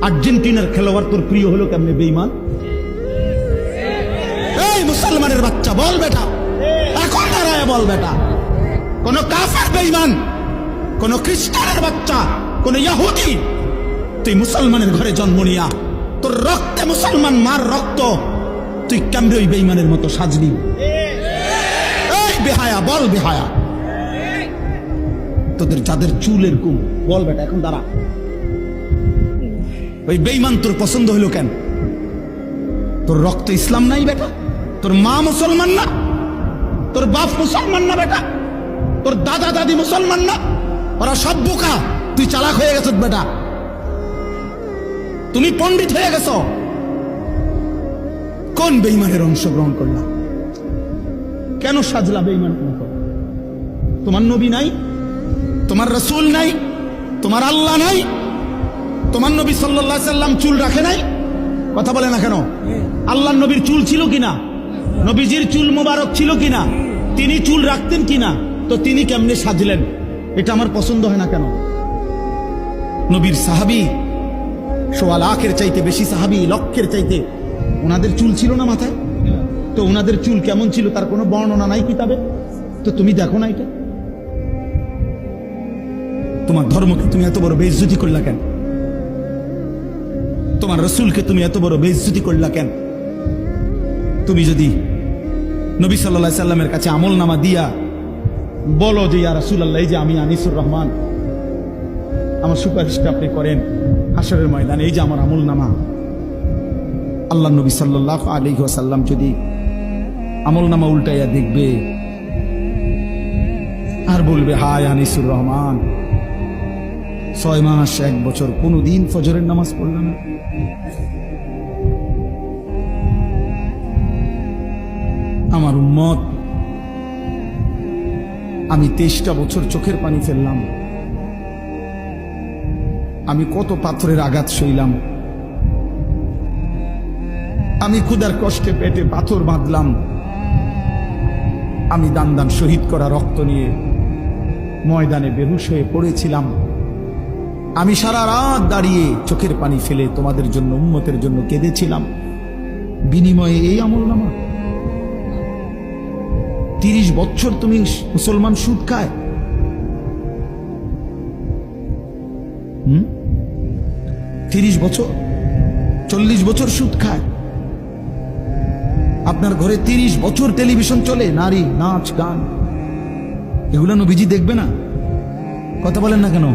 আর্জেন্টিনার খেলোয়াড় তোর প্রিয় হলো কেমনে বেঈমান? এই মুসলমানের বাচ্চা বল বেটা, এখন দাঁড়ায় বল বেটা, কোন কাফের বেঈমান, কোন খ্রিস্টানের বাচ্চা, কোন ইহুদি, তুই মুসলমানের ঘরে জন্ম নিয়া তোর রক্তে মুসলমান মার রক্ত, তুই কেমনে ওই বেঈমানের মতো সাজলি? এই বেহায়া বল বেহায়া, তোদের যাদের চুলের কুম বল বেটা, এখন দাঁড়া। ওই বেঈমান তোর পছন্দ হইল কেন? তোর রক্ত ইসলাম নাই বেটা? তোর মা মুসলমান না? তোর বাপ মুসলমান না বেটা? তোর দাদা দাদি মুসলমান না? ওরা সব বোকা, তুই চালাক হয়ে গেছ বেটা, তুমি পণ্ডিত হয়ে গেছ। কোন বেঈমানের অংশগ্রহণ করলা? কেন সাজলা বেঈমান? তোমার নবী নাই, তোমার রাসূল নাই, তোমার আল্লাহ নাই, তোমার নবী সাল্লাল্লাহু আলাইহি সাল্লাম চুল রাখে নাই? কথা বলে না কেন? আল্লাহর নবীর চুল ছিল কিনা? নবীজির চুল মোবারক ছিল কিনা? তিনি চুল রাখতেন কিনা? তো তিনি কেমনে সাজলেন? এটা আমার পছন্দ হয় না কেন? নবীর সাহাবী সোয়া লাখের চাইতে বেশি সাহাবী, লক্ষের চাইতে, ওনাদের চুল ছিল না মাথায়? তো ওনাদের চুল কেমন ছিল তার কোনো বর্ণনা নাই কিতাবে? তো তুমি দেখো না এটা? তোমার ধর্মকে তুমি এত বড় বেইজ্জতি করলা কেন? তোমার রাসূলকে তুমি এত বড় বেইজ্জতি করলা কেন? তুমি যদি নবী সাল্লাল্লাহু আলাইহি সাল্লামের কাছে আমলনামা দিয়া বলো যে ইয়া রাসূলুল্লাহ, এই যে আমি আনিসুর রহমান, আমার সুপারিশটা আপনি করেন হাশরের ময়দানে, এই যে আমার আমলনামা, আল্লাহ নবী সাল্লাল্লাহু আলাইহি ওয়াসাল্লাম যদি আমলনামা উল্টাইয়া দেখবে আর বলবে, হায় আনিসুর রহমান 6 মাস 1 বছর কোনদিন ফজরের নামাজ পড়ল না। আমার উম্মত, আমি 23টা বছর চোখের পানি ফেললাম, আমি কত পাথরের আঘাত সইলাম, আমি ক্ষুধার কষ্টে পেটে পাথর বাঁধলাম, আমি দান দান শহীদ করা রক্ত নিয়ে ময়দানে বেহুশ হয়ে পড়েছিলাম, আমি সারা রাত দাঁড়িয়ে চোখের পানি ফেলে তোমাদের জন্য, উম্মতের জন্য কেঁদেছিলাম, বিনিময়ে এই আমলনামা? 30 বছর তুমি মুসলমান সুদ খায়, 30 বছর 40 বছর সুদ খায়, আপনার ঘরে 30 বছর টেলিভিশন চলে, নারী নাচ গান, এগুলো নবীজি দেখবে না? কথা বলেন না কেন?